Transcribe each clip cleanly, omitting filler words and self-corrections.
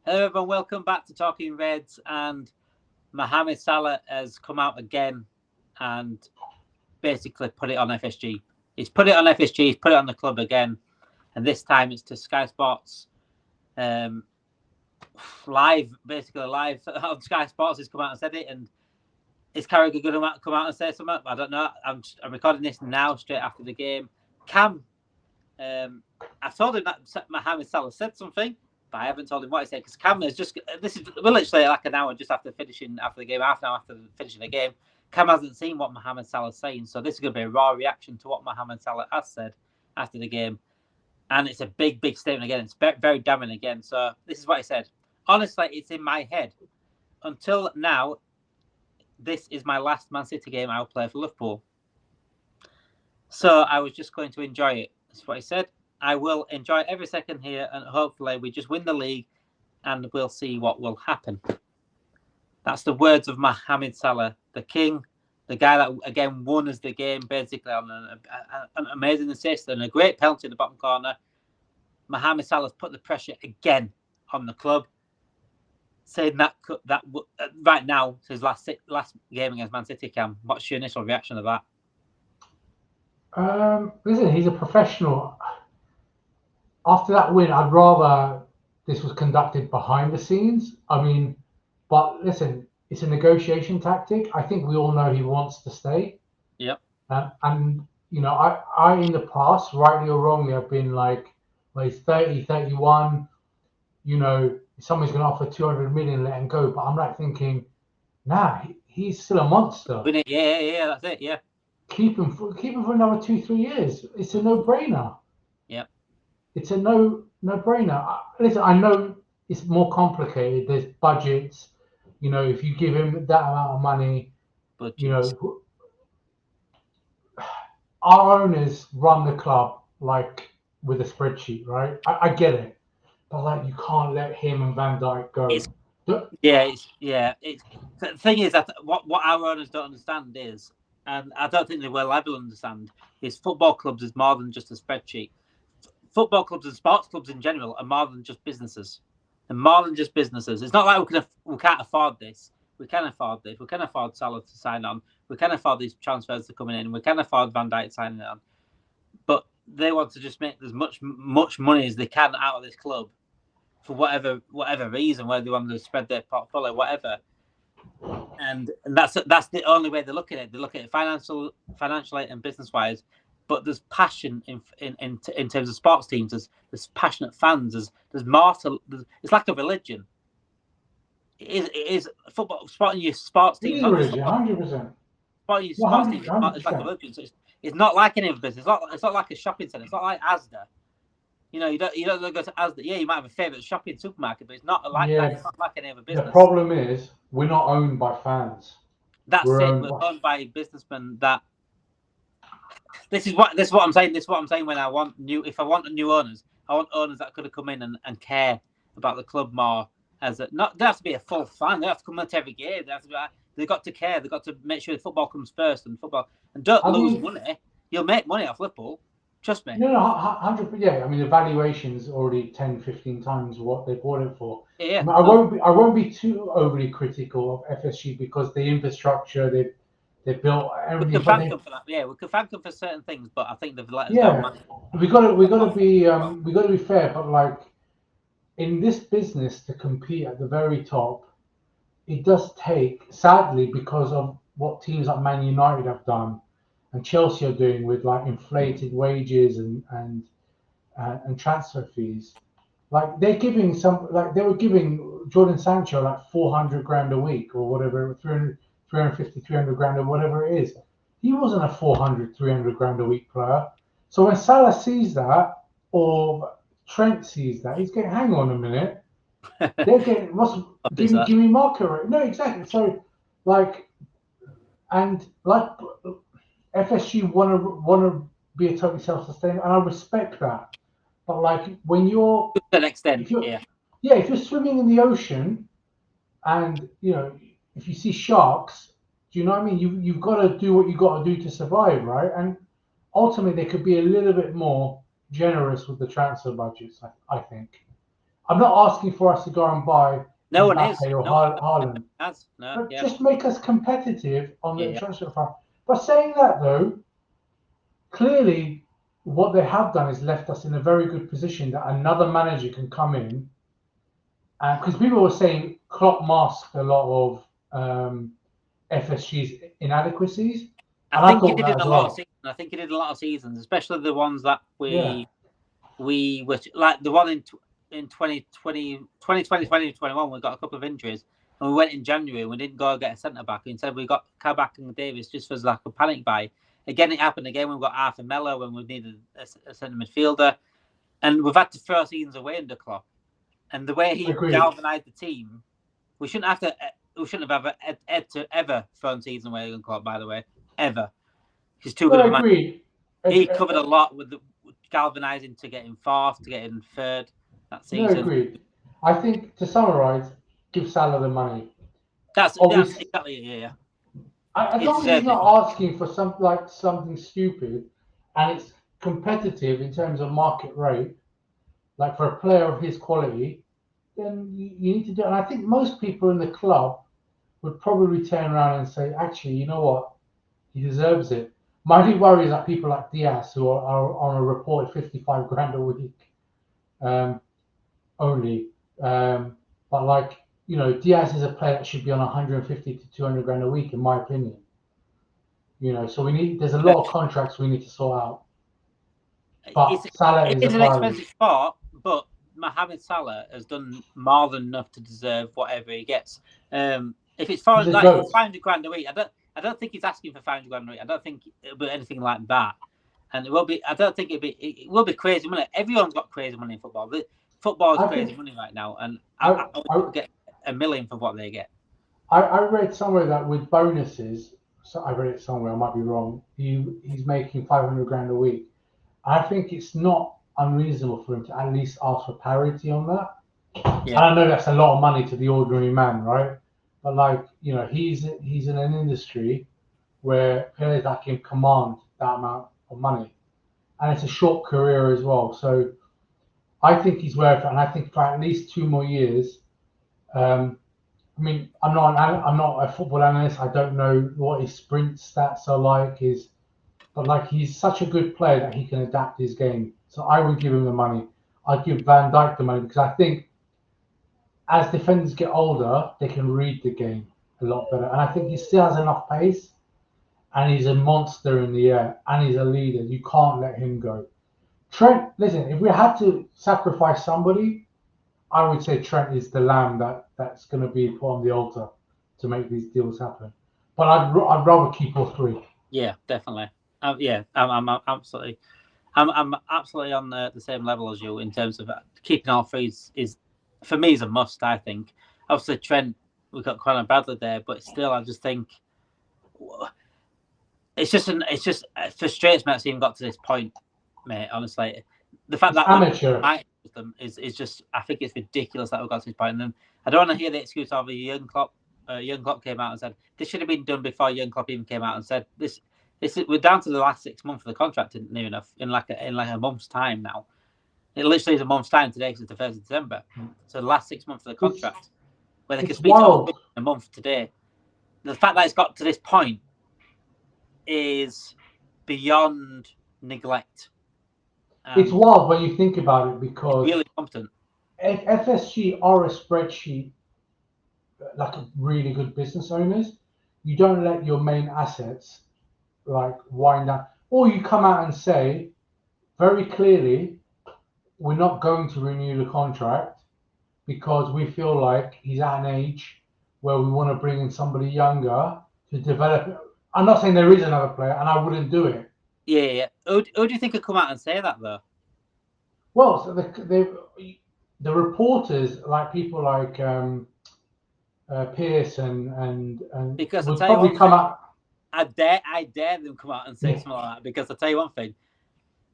Hello everyone, welcome back to Talking Reds. And Mohamed Salah has come out again and basically put it on FSG. He's put it on FSG, he's put it on the club again, and this time it's to Sky Sports live on Sky Sports. He's come out and said it, and is Carragher going to come out and say something? I don't know. I'm recording this now, straight after the game. Cam, I told him that Mohamed Salah said something, but I haven't told him what he said because Cam is just. We're literally like an hour just after the game, half an hour after finishing the game. Cam hasn't seen what Mohamed Salah's saying, so this is going to be a raw reaction to what Mohamed Salah has said after the game, and it's a big statement again. It's very damning again. So this is what he said. Honestly, it's in my head. Until now, this is my last Man City game I'll play for Liverpool. So I was just going to enjoy it. That's what he said. I will enjoy every second here, and hopefully we just win the league, and we'll see what will happen. That's the words of Mohamed Salah, the king, the guy that again won us the game basically on an amazing assist and a great penalty in the bottom corner. Mohamed Salah's put the pressure again on the club, saying that right now it's his last game against Man City. Cam, what's your initial reaction to that? Listen, he's a professional. After that win, I'd rather this was conducted behind the scenes. But listen, it's a negotiation tactic. I think we all know he wants to stay. Yep. And I in the past, rightly or wrongly, I've been like, well, he's 30, 31. If someone's going to offer 200 million, let him go. But I'm like thinking, nah, he's still a monster. Yeah, that's it. Yeah. Keep him for another 2-3 years. It's a no-brainer. Yep. It's a no-brainer. Listen, I know it's more complicated. There's budgets. If you give him that amount of money, our owners run the club like with a spreadsheet, right? I get it, but like you can't let him and Van Dijk go. The thing is that what our owners don't understand is, and I don't think they will ever understand, is football clubs is more than just a spreadsheet. Football clubs and sports clubs in general are more than just businesses. It's not like we can't afford this. We can afford this. We can afford Salah to sign on. We can afford these transfers to come in. We can afford Van Dijk signing on. But they want to just make as much money as they can out of this club for whatever reason, whether they want to spread their portfolio, whatever. And that's the only way they look at it. They look at it financially and business wise. But there's passion in terms of sports teams. There's passionate fans. There's more to. It's like a religion. It is football. Sporting your sports team. It is a religion, 100%. Sporting your sports team. It's like a religion. So it's not like any other business. It's not like a shopping centre. It's not like Asda. You don't go to Asda. Yeah, you might have a favourite shopping supermarket, but it's not like that. It's not like any other business. The problem is we're not owned by fans. We're owned by businessmen that. This is what I'm saying. This is what I'm saying when I want new owners. I want owners that could have come in and care about the club more. They have to be a full fan. They have to come into every game. They've got to care. They've got to make sure the football comes first and don't lose money. You'll make money off Liverpool. Trust me. No, 100%. Yeah, the valuation's already 10, 15 times what they bought it for. Yeah. I won't be too overly critical of FSG because the infrastructure they built everything. We can thank them for that. Yeah, we can thank them for certain things, but I think they've let us down. We got to be fair, but like in this business to compete at the very top, it does take, sadly, because of what teams like Man United have done and Chelsea are doing with like inflated wages and transfer fees. Like they were giving Jordan Sancho like 400 grand a week or whatever, 350, 300 grand or whatever it is. He wasn't a 400, 300 grand a week player. So when Salah sees that, or Trent sees that, he's getting, hang on a minute. They're getting, give me market rate. No, exactly. So FSG want to be a totally self-sustaining, and I respect that. But like when you're to an extent, if you're swimming in the ocean, and if you see sharks, do you know what I mean? You've got to do what you got to do to survive, right? And ultimately, they could be a little bit more generous with the transfer budgets, I think. I'm not asking for us to go and buy No one is. Mbappe or No one Haaland. has. No. But Yeah. just make us competitive on the Yeah. transfer front. But saying that though, clearly what they have done is left us in a very good position that another manager can come in, and because people were saying Klopp masked a lot of FSG's inadequacies, and I I think he thought did that it as a lot of well. seasons. I think he did a lot of seasons, especially the ones that Yeah, we were like the one in 2020, 2021. We got a couple of injuries, and we went in January and we didn't go get a centre back. Instead, we got Kabak and Davis just as like a panic buy. Again, it happened again. We've got Arthur Mello when we needed a centre midfielder, and we've had to throw seasons away under Klopp. And the way he agreed. galvanised the team, we shouldn't have to. We shouldn't have ever thrown season away under Klopp. By the way, ever. He's too good of a man. Agreed. He covered a lot with the galvanising to getting fourth, to getting third that season. No, agreed. I think to summarise, give Salah the money. That's exactly it. Yeah. As long as he's not asking for something stupid, and it's competitive in terms of market rate, like for a player of his quality, then you need to do it. And I think most people in the club would probably turn around and say, actually, you know what? He deserves it. My only worry is that people like Diaz, who are on a reported 55 grand a week only. But like, you know, Diaz is a player that should be on 150 to 200 grand a week, in my opinion. You know, so there's a lot of contracts we need to sort out. But Salah is an expensive sport, but Mohamed Salah has done more than enough to deserve whatever he gets. If it's for like 500 grand a week, I don't think he's asking for 500 grand a week. I don't think it'll be anything like that. And it will be. I don't think it will be crazy money. Everyone's got crazy money in football. Football is crazy money right now, and I would get $1 million for what they get. I read somewhere that with bonuses, so I read it somewhere. I might be wrong. He's making 500 grand a week. I think it's not unreasonable for him to at least ask for parity on that. Yeah. And I know that's a lot of money to the ordinary man, right? But like, you know, he's in an industry where players like him command that amount of money, and it's a short career as well. So I think he's worth it, and I think for at least 2 more years. I mean, I'm not a football analyst. I don't know what his sprint stats are like. But like, he's such a good player that he can adapt his game. So I would give him the money. I'd give Van Dijk the money because I think as defenders get older, they can read the game a lot better. And I think he still has enough pace, and he's a monster in the air, and he's a leader. You can't let him go. Trent, listen, if we had to sacrifice somebody, I would say Trent is the lamb that's going to be put on the altar to make these deals happen. But I'd rather keep all three. Yeah, definitely. I'm absolutely on the same level as you in terms of keeping all three is for me is a must. I think obviously Trent, we've got Conor Bradley there, but still I just think it just frustrates me that it's even got to this point, mate. Honestly, the fact that amateur is just, I think it's ridiculous that we've got to this point. And then I don't want to hear the excuse of Jurgen Klopp. Jurgen Klopp came out and said this should have been done before Jurgen Klopp even came out and said this. We're down to the last 6 months of the contract, near enough, in like a month's time now. It literally is a month's time today, because it's the 1st of December. So the last 6 months of the contract, where they can speak to in a month today. The fact that it's got to this point is beyond neglect. It's wild when you think about it, because really competent. FSG are a spreadsheet, like a really good business owners. You don't let your main assets like wind down, or you come out and say very clearly, we're not going to renew the contract because we feel like he's at an age where we want to bring in somebody younger to develop it. I'm not saying there is another player, and I wouldn't do it. Yeah. Who do you think could come out and say that though? Well, so the reporters, like people like Pierce and because would probably come out. I dare them come out and say something like that, because I'll tell you one thing,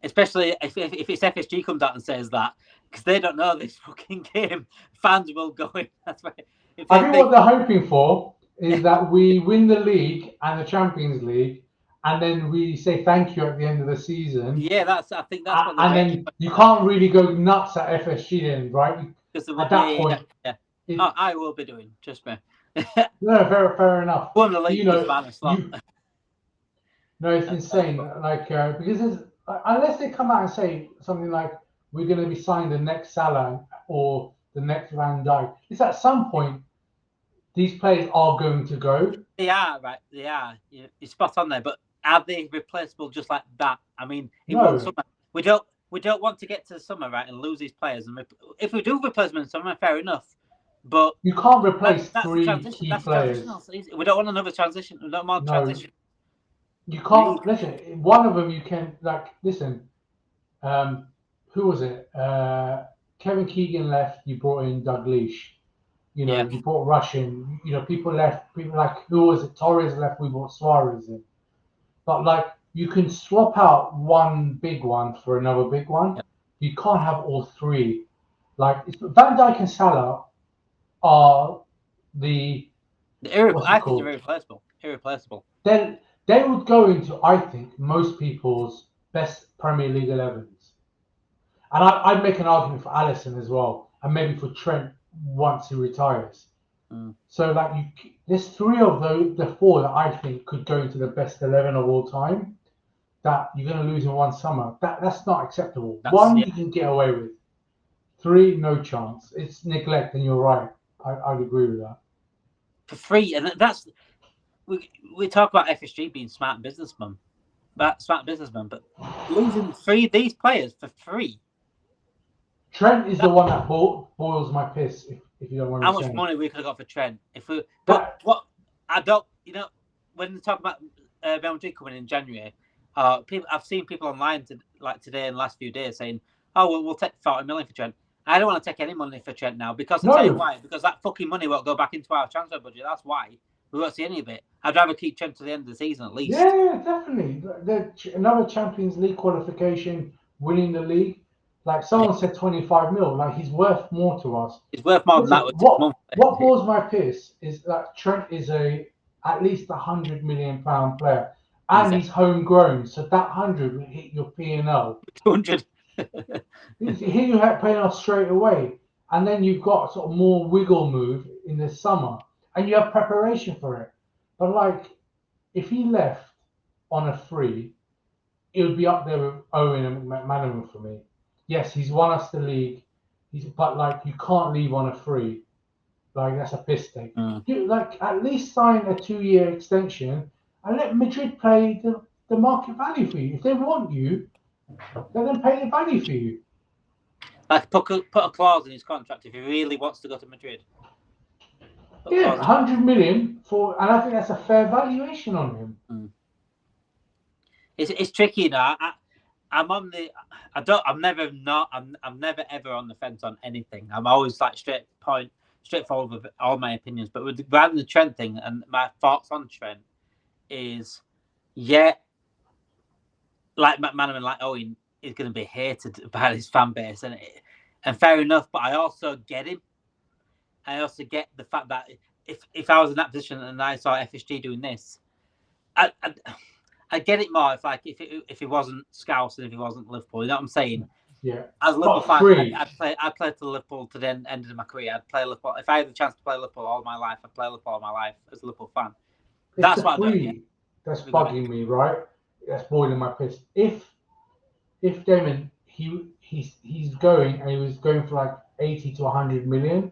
especially if it's FSG comes out and says that, because they don't know this fucking game, fans will go in. That's right. I think what they're hoping for is that we win the league and the Champions League, and then we say thank you at the end of the season. Yeah, I think that's what. And then you can't really go nuts at FSG then, right? because at that point, I will be doing. Trust me. No, fair enough. Won the league, no, it's insane. Like because unless they come out and say something like we're going to be signing the next Salah or the next Van Dijk, it's at some point these players are going to go. They are, right? They are. You're spot on there. But are they replaceable just like that? I mean, in one summer, we don't want to get to the summer, right, and lose these players. And if we do replace them in summer, fair enough. But you can't replace three key players. We don't want another transition. We don't want transition. You can't listen. One of them you can listen. Who was it? Kevin Keegan left. You brought in Dalglish. You know, you brought Russian. You know, people left. People like who was it? Torres left. We brought Suarez in. But like you can swap out one big one for another big one. Yep. You can't have all three. Like Van Dijk and Salah are I think they're irreplaceable. Then they would go into, I think, most people's best Premier League 11s. And I'd make an argument for Alisson as well, and maybe for Trent once he retires. So there's three of the four that I think could go into the best 11 of all time that you're going to lose in one summer. That's not acceptable. You can get away with. Three, no chance. It's neglect, and you're right. I'd agree with that. For free, and that's we talk about FSG being smart businessmen, but losing these players for free. Trent is the one that boils my piss. If you don't want to. How much money we could have got for Trent if we? But what I don't, when they talk about Real Madrid coming in January, I've seen people online today and the last few days saying, "Oh, well, we'll take 40 million for Trent." I don't want to take any money for Trent now because I'll tell you why. Because that fucking money won't go back into our transfer budget. That's why we won't see any of it. I'd rather keep Trent to the end of the season at least. Yeah, definitely. Another Champions League qualification, winning the league. Like someone said, 25 mil. Like he's worth more to us. He's worth more than that. What blows my piss is that Trent is at least £100 million player, and he's homegrown. So that 100 will hit your P&L. 200. Here you have paying off straight away, and then you've got sort of more wiggle move in the summer, and you have preparation for it. But like, if he left on a free, it would be up there with Owen and McManaman for me. Yes, he's won us the league, but like you can't leave on a free. Like that's a piss take. At least sign a 2-year extension and let Madrid pay the market value for you. If they want you, let them pay the value for you. Like put a clause in his contract if he really wants to go to Madrid. 100 million and I think that's a fair valuation on him. It's tricky now. I'm never ever on the fence on anything. I'm always like straightforward with all my opinions. But regarding the Trent thing and my thoughts on Trent is, like McManaman, like Owen is going to be hated by his fan base, and fair enough. But I also get him. I also get the fact that if I was in that position and I saw FSG doing this, I get it more if he wasn't Scouse and if he wasn't Liverpool. You know what I'm saying? Yeah. As a Liverpool fan, I'd play for Liverpool to the end of my career. I'd play Liverpool if I had the chance to play Liverpool all my life. I'd play Liverpool all my life as a Liverpool fan. That's what I do. That's bugging me, right? That's boiling my piss. If Damon he's going and he was going for like 80 to 100 million,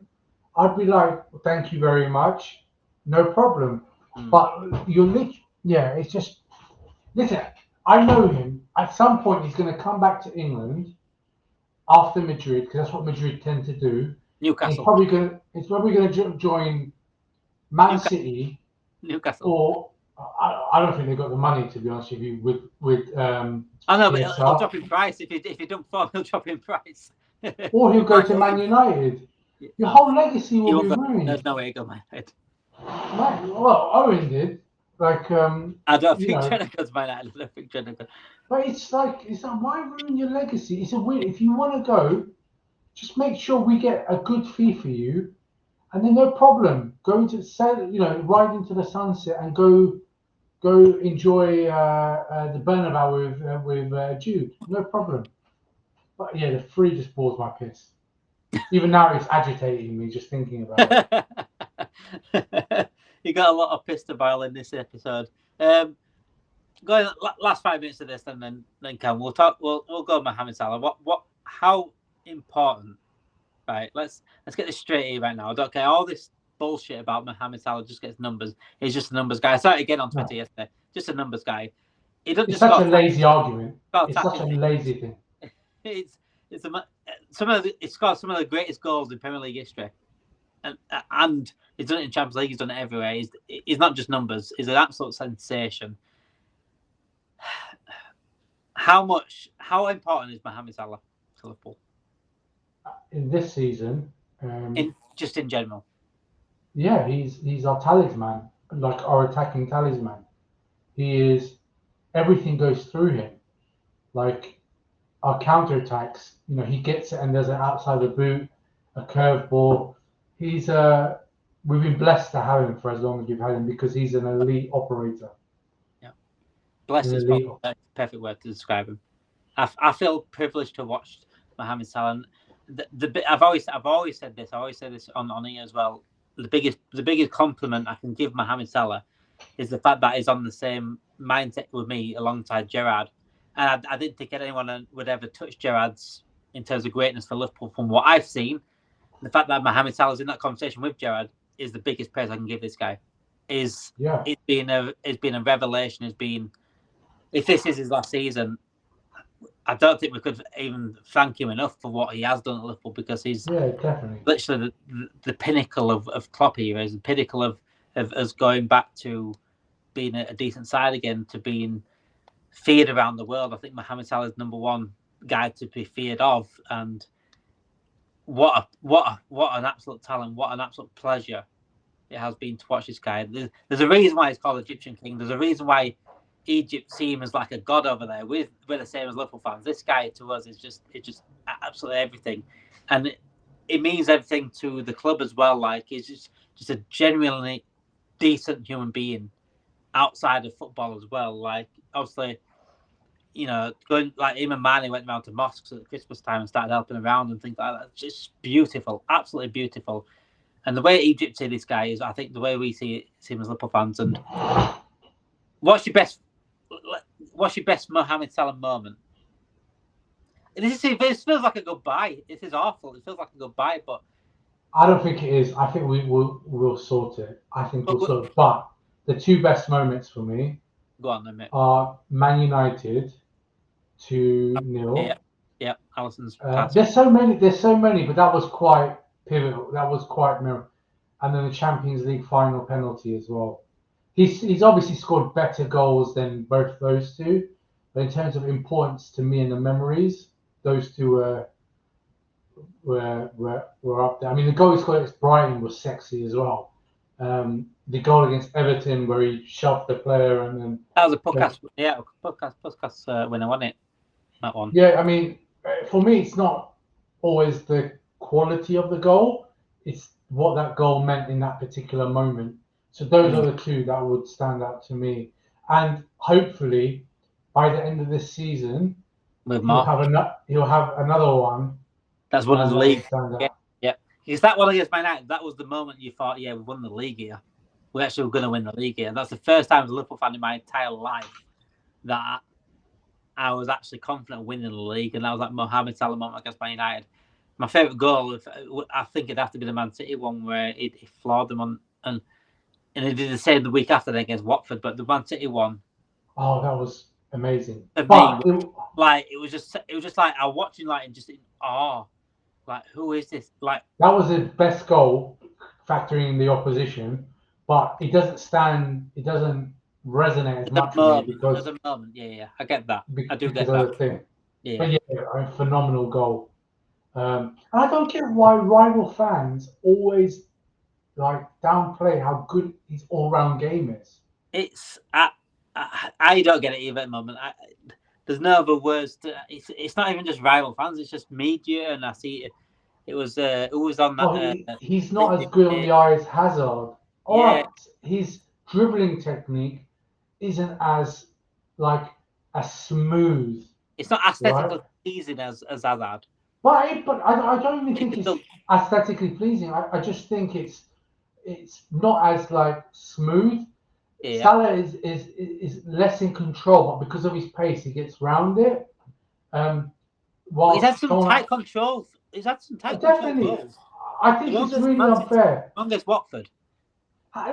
I'd be like, thank you very much, no problem. But it's just. Listen, I know him. At some point, he's going to come back to England after Madrid because that's what Madrid tend to do. Newcastle. He's probably going to join Man City. Newcastle. Or I don't think they've got the money, to be honest with you. With I know, but he'll drop in price if he don't perform. He'll drop in price. Or he'll go to Man United. Your whole legacy will be ruined. There's no way he'll go Man United. Well, Owen did. Like I don't think Trent goes by that. I don't think Trent goes. But it's like why ruin your legacy? It's a win. If you want to go, just make sure we get a good fee for you, and then no problem. Go into ride into the sunset and go enjoy the Bernabeu with Jude. No problem. But yeah, the free just bores my piss. Even now, it's agitating me just thinking about it. You got a lot of pistol bile in this episode. Going last 5 minutes of this, and then Cam, we'll talk. We'll go Mohamed Salah. How important? Right, let's get this straight here right now. I don't care all this bullshit about Mohamed Salah just gets numbers. He's just a numbers guy. I saw it again on Twitter yesterday. Just a numbers guy. He doesn't It's just such a lazy argument. It's such a lazy thing. It's got some of the greatest goals in Premier League history, and he's done it in Champions League. He's done it everywhere. He's not just numbers. He's an absolute sensation. How important is Mohamed Salah to Liverpool In this season? In general. Yeah, he's our talisman, like our attacking talisman. He is. Everything goes through him. Like our counterattacks, he gets it and there's an outside the boot, a curveball. He's we've been blessed to have him for as long as we've had him because he's an elite operator. Yeah, blessed is the perfect word to describe him. I feel privileged to watch Mohamed Salah. I've always said this. I always say this on here as well. The biggest compliment I can give Mohamed Salah is the fact that he's on the same mindset with me alongside Gerrard. And I didn't think anyone would ever touch Gerrard's in terms of greatness for Liverpool from what I've seen. The fact that Mohamed Salah's in that conversation with Gerrard is the biggest praise I can give this guy. It's been a revelation. If this is his last season, I don't think we could even thank him enough for what he has done at Liverpool because he's definitely literally the pinnacle of Klopp here. He's the pinnacle of us going back to being a decent side again, to being feared around the world. I think Mohamed Salah is number one guy to be feared of, and what an absolute talent, what an absolute pleasure it has been to watch this guy. There's a reason why he's called Egyptian King. There's a reason why Egypt see him as like a god over there. We're the same as Liverpool fans. This guy to us is just absolutely everything, and it means everything to the club as well. Like he's just a genuinely decent human being outside of football as well. Like obviously, going like him and Manny went around to mosques at Christmas time and started helping around and things like that. It's just beautiful, absolutely beautiful. And the way Egypt see this guy is, I think, the way we see him as Liverpool fans. And what's your best Mohamed Salah moment? This feels like a goodbye. This is awful. It feels like a goodbye, but I don't think it is. I think we'll sort it. I think we'll sort it. But the two best moments for me are Man United 2-0. Yeah. Alisson's there's so many, but that was quite pivotal. That was quite miracle. And then the Champions League final penalty as well. He's obviously scored better goals than both those two, but in terms of importance to me and the memories, those two were up there. I mean, the goal he scored against Brighton was sexy as well. The goal against Everton where he shoved the player and then that was a podcast winner, wasn't it? That one. Yeah, I mean, for me, it's not always the quality of the goal; it's what that goal meant in that particular moment. So those are the two that would stand out to me. And hopefully, by the end of this season, he'll have another one. That's won the league. Yeah. Because that one against Man United, that was the moment you thought, yeah, we won the league here. We're actually going to win the league here. And that's the first time as a Liverpool fan in my entire life that I was actually confident of winning the league. And that was like Mohamed Salah moment against Man United. My favourite goal, I think it'd have to be the Man City one where he floored them on, and he did the same the week after that against Watford. But the Man City one, oh, that was amazing. It was just like I was watching like just in awe. Like, who is this? Like, that was the best goal, factoring in the opposition, but it doesn't resonate as much with me because there's a moment. Yeah, I get that. I do get that. Thing. Yeah. But yeah, a phenomenal goal. And I don't get why rival fans always like downplay how good his all-round game is. It's I don't get it either at the moment. There's no other words. It's not even just rival fans. It's just media, and I see it. It was on that. He's not as good on the eye as Hazard. Right, his dribbling technique isn't as smooth. It's not aesthetically pleasing as Hazard. But I don't even think it's aesthetically pleasing. I just think it's not as like smooth. Yeah. Salah is less in control, but because of his pace, he gets round it. He's had some tight control. He's had some tight definitely. control. I think it's really unfair. Against Watford.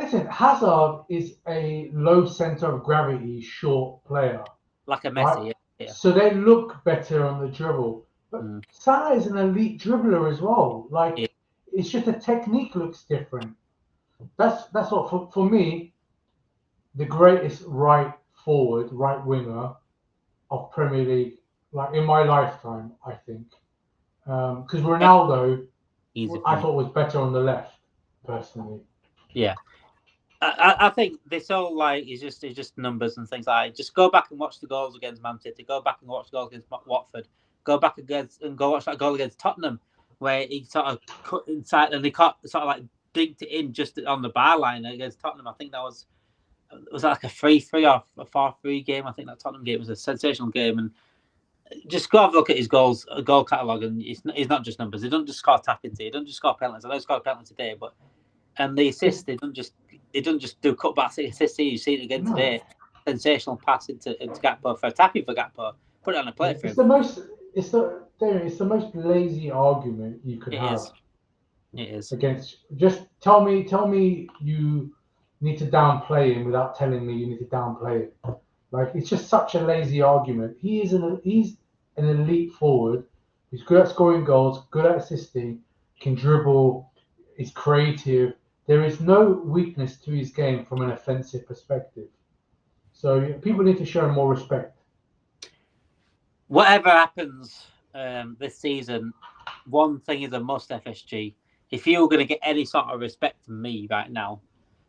Listen, Hazard is a low centre of gravity, short player. Like a Messi, right? Yeah. So they look better on the dribble. But Salah is an elite dribbler as well. Like it's just the technique looks different. That's what for me, the greatest right forward, right winger of Premier League, like in my lifetime, I think. Because Ronaldo, I thought was better on the left, personally. Yeah. I think this all like is just numbers and things like that. Just go back and watch the goals against Man City. Go back and watch the goals against Watford. Go back and go watch that goal against Tottenham, where he sort of cut inside and he sort of like dinked it in just on the bar line against Tottenham. I think that was like a 3-3 or a 4-3 game. I think that Tottenham game was a sensational game. And just go have a look at his goal catalogue, and it's not just numbers. He doesn't just score tap-ins. He doesn't just score penalties. I know he scored a penalty today, but and the assist, they don't just do cutbacks. Assists. You see it again today. Sensational pass into Gakpo for a tapping for Gakpo. Put it on a plate for him. It's the most lazy argument you could have. It is. Against just tell me you need to downplay him without telling me you need to downplay it. Like it's just such a lazy argument. He's an elite forward. He's good at scoring goals, good at assisting, can dribble, is creative. There is no weakness to his game from an offensive perspective. So people need to show him more respect. Whatever happens this season, one thing is a must, FSG. If you're going to get any sort of respect from me right now,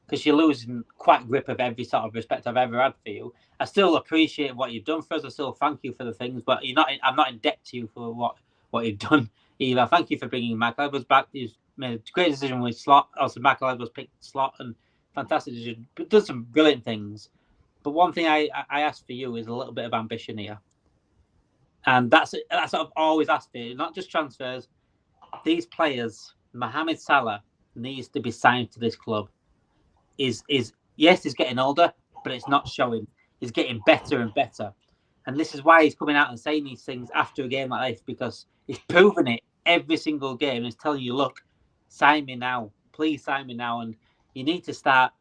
because you're losing quite grip of every sort of respect I've ever had for you, I still appreciate what you've done for us. I still thank you for the things, but I'm not in debt to you for what you've done either. Thank you for bringing Michael Edwards back. He's made a great decision with Slot. Also, Michael Edwards picked Slot and fantastic decision. But does some brilliant things. But one thing I ask for you is a little bit of ambition here. And that's what I've always asked for you, not just transfers. These players, Mohamed Salah needs to be signed to this club. Yes, he's getting older, but it's not showing. He's getting better and better. And this is why he's coming out and saying these things after a game like this, because he's proven it every single game. And he's telling you, look, sign me now. Please sign me now. And you need to start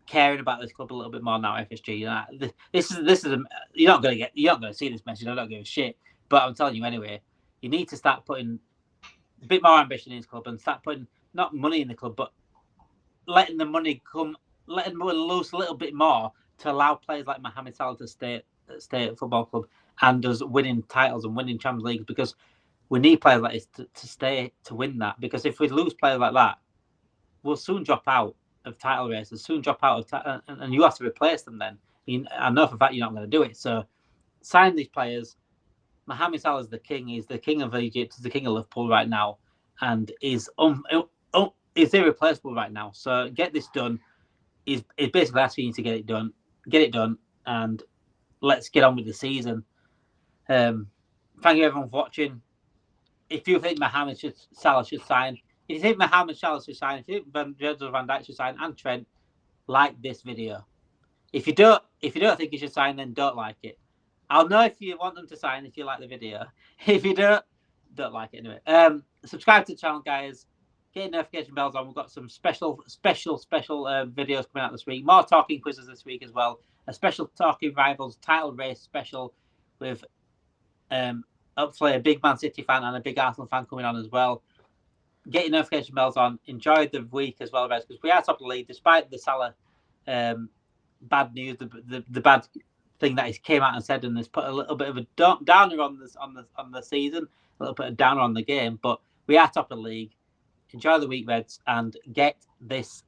caring about this club a little bit more now, FSG. This is you're not going to see this message. I don't give a shit. But I'm telling you anyway, you need to start putting a bit more ambition in this club and start putting not money in the club, but letting the money come, letting money loose a little bit more to allow players like Mohamed Salah to stay at football club and us winning titles and winning Champions League, because we need players like this to stay to win that. Because if we lose players like that, we'll soon drop out of title races, soon drop out of and you have to replace them then. I know for a fact you're not going to do it. So sign these players. Mohamed Salah is the king. He's the king of Egypt. He's the king of Liverpool right now, and is irreplaceable right now. So get this done. He's basically asking you to get it done. Get it done, and let's get on with the season. Thank you everyone for watching. If you think Mohamed Salah should sign, if you think Mohamed Salah should sign, if you think Van Dijk should sign, and Trent, like this video. If you don't think he should sign, then don't like it. I'll know if you want them to sign if you like the video. If you don't like it anyway. Subscribe to the channel, guys. Get notification bells on. We've got some special videos coming out this week. More talking quizzes this week as well. A special talking rivals title race special with hopefully a big Man City fan and a big Arsenal fan coming on as well. Get your notification bells on. Enjoy the week as well, guys, because we are top of the league despite the Salah bad news, the bad thing that he came out and said, and has put a little bit of a downer on the season, a little bit of downer on the game. But we are top of the league. Enjoy the week, Reds, and get this